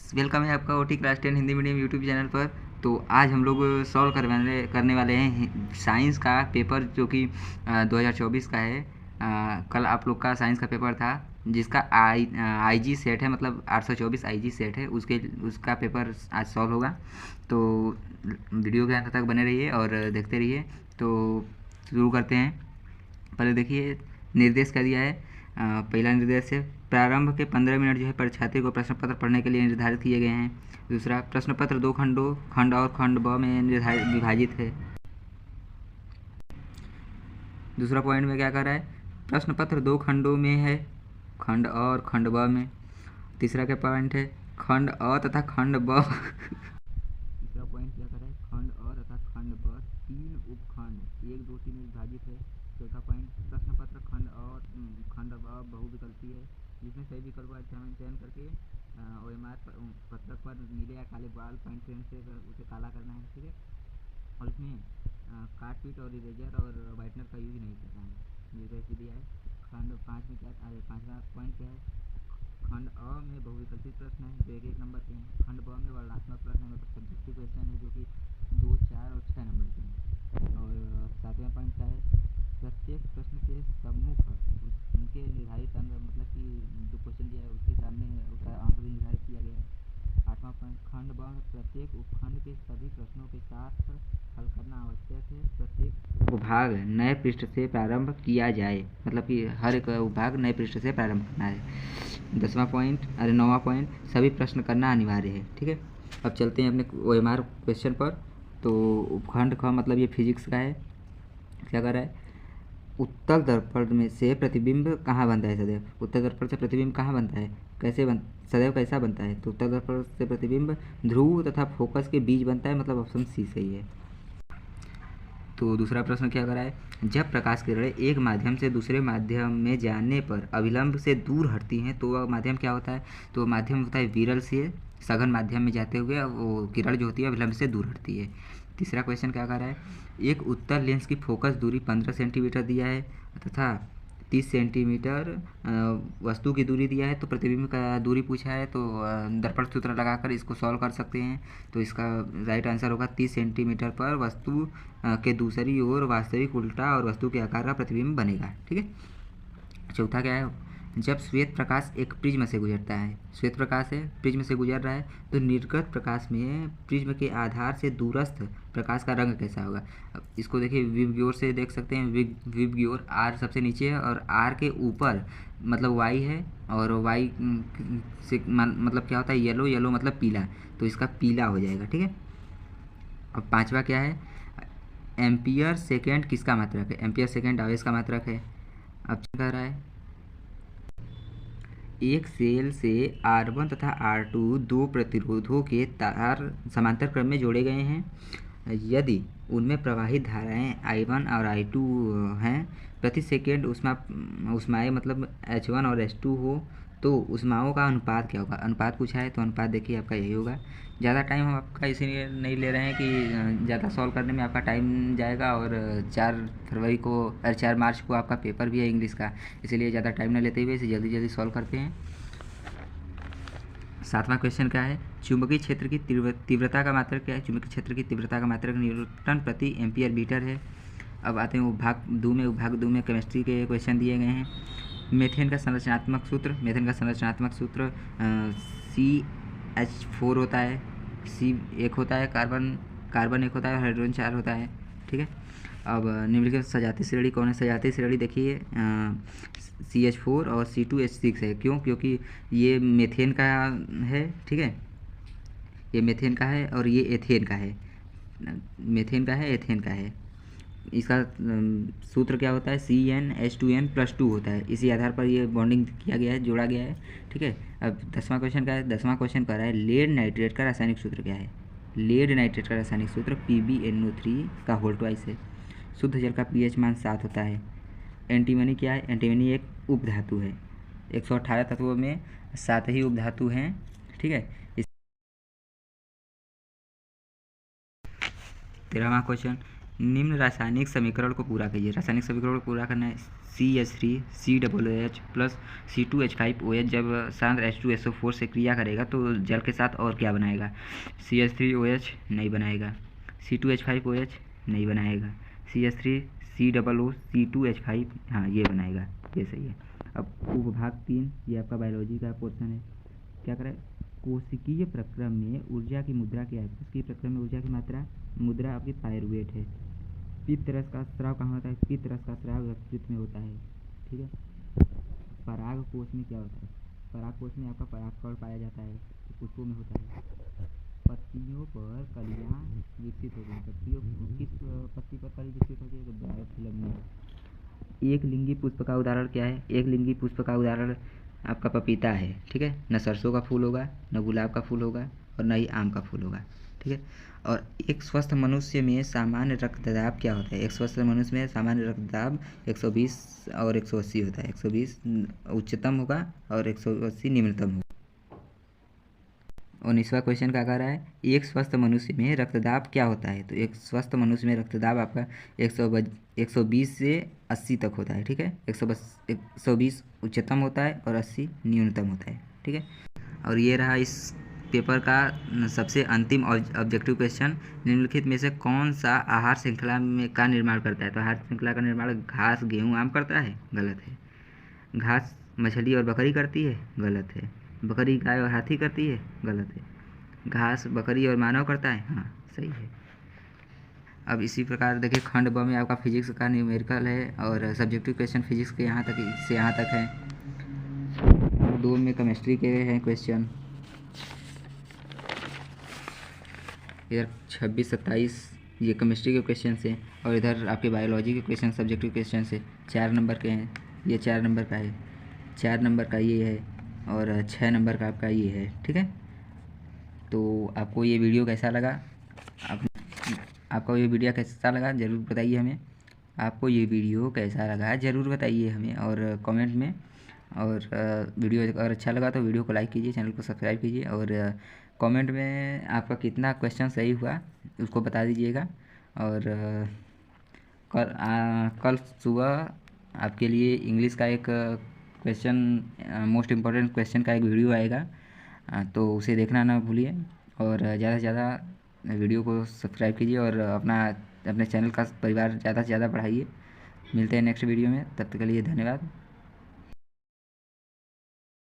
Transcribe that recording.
Welcome है आपका OT class 10 Hindi medium YouTube channel पर। तो आज हम लोग सॉल्व करने वाले हैं साइंस का पेपर जो कि 2024 का है। कल आप लोग का साइंस का पेपर था जिसका आईजी सेट है, मतलब 824 आईजी सेट है, उसका पेपर आज सॉल्व होगा। तो वीडियो के अंत तक बने रहिए और देखते रहिए। तो शुरू करते हैं। पहले देखिए निर्देश क्या दिया है। पहला निर्देश है प्रारंभ के 15 मिनट जो है परीक्षार्थी को प्रश्न पत्र पढ़ने के लिए निर्धारित किए गए हैं। दूसरा, प्रश्न पत्र दो खंडों खंड और खंड ब में निर्धारित विभाजित है। दूसरा पॉइंट में क्या कर रहा है, प्रश्न पत्र दो खंडों में है, खंड अ और खंड ब में। तीसरा क्या पॉइंट है, खंड अ तथा खंड ब तीसरा पॉइंट क्या कर रहा है, खंड अ तथा खंड ब तीन उपखंड 1, 2, 3 में विभाजित है। चौथा पॉइंट, प्रश्न पत्र खंड अ और खंड ब बहुविकल्पी है जिसमें सही विकल्प का चयन करके OMR पत्रक पर नीले या काले बॉल पॉइंट पेन से उसे काला करना है, ठीक है। और इसमें काट पीट और इरेजर और वाइटनर का यूज नहीं करना है, निर्देश दिया है। खंड 5 में क्या, पाँचवा पॉइंट क्या है, खंड अ में बहुविकल्पित प्रश्न है जो 1-1 नंबर के हैं। खंड ब में वर्णनात्मक प्रश्न है, मतलब सब्जेक्टिव क्वेश्चन है जो कि 2, 4 और 6 नंबर के हैं। और सातवां पॉइंट क्या है, प्रत्येक प्रश्न के सम्मुख उनके निर्धारित अंक, मतलब कि जो क्वेश्चन दिया है उसके सामने उसका अंक भी निर्धारित किया गया है। आठवां पॉइंट, खंड ब में प्रत्येक उपखंड के सभी प्रश्नों के साथ हल करना आवश्यक है। प्रत्येक उपभाग नए पृष्ठ से प्रारंभ किया जाए, मतलब कि हर एक उपभाग नए पृष्ठ से प्रारंभ करना है। 9वां पॉइंट, सभी प्रश्न करना अनिवार्य है, ठीक है। अब चलते हैं अपने OMR क्वेश्चन पर। तो उपखंड ख मतलब ये फिजिक्स का है। क्या कर रहा है, उत्तल दर्पण में से प्रतिबिंब कहाँ बनता है सदैव। उत्तल दर्पण से प्रतिबिंब कहाँ बनता है, सदैव कैसा बनता है। तो उत्तल दर्पण से प्रतिबिंब ध्रुव तथा फोकस के बीच बनता है, मतलब ऑप्शन सी सही है। तो दूसरा प्रश्न क्या करा है, जब प्रकाश किरणें एक माध्यम से दूसरे माध्यम में जाने पर अविलंब से दूर हटती हैं तो वह माध्यम क्या होता है। तो माध्यम होता है विरल से सघन माध्यम में जाते हुए वो किरण जो होती है अविलंब से दूर हटती है। तीसरा क्वेश्चन क्या कर रहा है, एक उत्तल लेंस की फोकस दूरी 15 सेंटीमीटर दिया है तथा 30 सेंटीमीटर वस्तु की दूरी दिया है। तो प्रतिबिंब का दूरी पूछा है, तो दर्पण सूत्र लगाकर इसको सॉल्व कर सकते हैं। तो इसका राइट आंसर होगा 30 सेंटीमीटर पर वस्तु के दूसरी ओर वास्तविक उल्टा और वस्तु के आकार का प्रतिबिंब बनेगा, ठीक है। चौथा क्या है, जब श्वेत प्रकाश एक प्रिज्म से गुजरता है, श्वेत प्रकाश है प्रिज्म से गुजर रहा है, तो निर्गत प्रकाश में प्रिज्म के आधार से दूरस्थ प्रकाश का रंग कैसा होगा। अब इसको देखिए विव से देख सकते हैं। विव आर सबसे नीचे है और आर के ऊपर मतलब वाई है, और वाई से मतलब क्या होता है, येलो, येलो मतलब पीला, तो इसका पीला हो जाएगा, ठीक है। अब पांचवा क्या है, एम्पियर सेकेंड किसका मात्रक है। एम्पियर सेकेंड आवेश का मात्रक है। अब क्या कह रहा है, एक सेल से R1 तथा R2 दो प्रतिरोधों के तार समांतर क्रम में जोड़े गए हैं। यदि उनमें प्रवाहित धाराएं I1 और I2 हैं, प्रति सेकेंड उष्माएं मतलब H1 और H2 हो, तो उष्माओं का अनुपात क्या होगा। अनुपात पूछा है, तो अनुपात देखिए आपका यही होगा। ज़्यादा टाइम हम आपका इसीलिए नहीं ले रहे हैं कि ज़्यादा सॉल्व करने में आपका टाइम जाएगा, और 4 मार्च को आपका पेपर भी है इंग्लिश का, इसलिए ज़्यादा टाइम न लेते हुए इसे जल्दी जल्दी सॉल्व करते हैं। सातवां क्वेश्चन क्या है, चुंबकीय क्षेत्र की तीव्रता का मात्रक क्या है। चुंबकीय क्षेत्र की तीव्रता का मात्रक न्यूटन प्रति एम्पियर मीटर है। अब आते हैं उपभाग दो में केमिस्ट्री के क्वेश्चन दिए गए हैं। मेथेन का संरचनात्मक सूत्र, मेथेन का संरचनात्मक सूत्र CH4 होता है, C एक होता है, कार्बन एक होता है, हाइड्रोजन 4 होता है, ठीक है। अब निम्नलिखित सजातीय श्रेणी कौन है। सजातीय श्रेणी देखिए CH4 और C2H6 है। क्यों, क्योंकि ये मेथेन का है, ठीक है, ये मेथेन का है और ये एथेन का है। मेथेन का है, एथेन का है। इसका सूत्र क्या होता है, CnH2n+2 होता है। इसी आधार पर ये बॉन्डिंग किया गया है, जोड़ा गया है, ठीक है। अब 10वां क्वेश्चन का है, 10वां क्वेश्चन कर रहा है लेड नाइट्रेट का रासायनिक सूत्र क्या है। लेड नाइट्रेट का रासायनिक सूत्र PbNO3 का होल ट्वाइस है। शुद्ध जल का pH मान 7 होता है। एंटीमनी क्या है, एंटीमनी एक उपधातु है। 118 तत्वों में 7 ही उपधातु हैं, ठीक है। 13वां क्वेश्चन, निम्न रासायनिक समीकरण को पूरा कीजिए। रासायनिक समीकरण को पूरा करना है। CH3 COOH प्लस C2H5OH जब शांत H2SO4 से क्रिया करेगा तो जल के साथ और क्या बनाएगा? CH3OH नहीं बनाएगा, C2H5OH नहीं बनाएगा, CH3COO C2H5 हाँ ये बनाएगा, ये सही है। अब उपभाग 3 ये आपका बायोलॉजी का पोर्शन है। क्या करें? कोशिकीय प्रक्रम में ऊर्जा की मुद्रा क्या है? कोशिकीय प्रक्रम में ऊर्जा की मुद्रा आपकी पायरुवेट है। पित्त रस का स्राव कहाँ होता है? पित्त रस का स्राव यकृत में होता है। ठीक है। पराग कोश में क्या होता है? पराग कोश में आपका परागकण पाया जाता है, तो पुष्पों में होता है। पत्तियों पर कलियाँ विकसित होती हैं। किस पत्ती पर कली विकसित होती है? तो ब्रायोफिलम में। एक लिंगी पुष्प का उदाहरण क्या है? एक लिंगी पुष्प का उदाहरण आपका पपीता है। ठीक है। न सरसों का फूल होगा, न गुलाब का फूल होगा और न ही आम का फूल होगा। ठीक है। और एक स्वस्थ मनुष्य में सामान्य रक्तदाब क्या होता है? एक स्वस्थ मनुष्य में सामान्य रक्तदाब 120 और 180 होता है। 120 उच्चतम होगा और 180 निम्नतम होगा। 19वां क्वेश्चन क्या कह रहा है? एक स्वस्थ मनुष्य में रक्तदाब क्या होता है? तो एक स्वस्थ मनुष्य में रक्तदाब आपका 120 से 80 तक होता है। ठीक है। 120 उच्चतम होता है और 80 न्यूनतम होता है। ठीक है। और ये रहा इस पेपर का सबसे अंतिम ऑब्जेक्टिव क्वेश्चन। निम्नलिखित में से कौन सा आहार श्रृंखला में का निर्माण करता है? तो आहार श्रृंखला का निर्माण घास, गेहूँ, आम करता है? गलत है। घास मछली और बकरी करती है? गलत है। बकरी गाय और हाथी करती है? गलत है। घास बकरी और मानव करता है? हाँ सही है। अब इसी प्रकार देखिए खंड ब में आपका फिजिक्स का न्यूमेरिकल है और सब्जेक्टिव क्वेश्चन फिजिक्स के यहाँ तक से यहाँ तक है। 2 में केमिस्ट्री के हैं क्वेश्चन। इधर 26-27 ये केमिस्ट्री के क्वेश्चन से और इधर आपके बायोलॉजी के क्वेश्चन सब्जेक्टिव क्वेश्चन से 4 नंबर के हैं। ये 4 नंबर का है, 4 नंबर का ये है और 6 नंबर का आपका ये है। ठीक है। तो आपको ये वीडियो कैसा लगा? आपको ये वीडियो कैसा लगा ज़रूर बताइए हमें। आपको ये वीडियो कैसा लगा ज़रूर बताइए हमें और कमेंट में। और वीडियो अगर अच्छा लगा तो वीडियो को लाइक कीजिए, चैनल को सब्सक्राइब कीजिए और कमेंट में आपका कितना क्वेश्चन सही हुआ उसको बता दीजिएगा। और कल सुबह आपके लिए इंग्लिश का एक क्वेश्चन मोस्ट इम्पॉर्टेंट क्वेश्चन का एक वीडियो आएगा, तो उसे देखना ना भूलिए और ज़्यादा से ज़्यादा वीडियो को सब्सक्राइब कीजिए और अपने चैनल का परिवार ज़्यादा से ज़्यादा बढ़ाइए। मिलते हैं नेक्स्ट वीडियो में, तब तक के लिए धन्यवाद।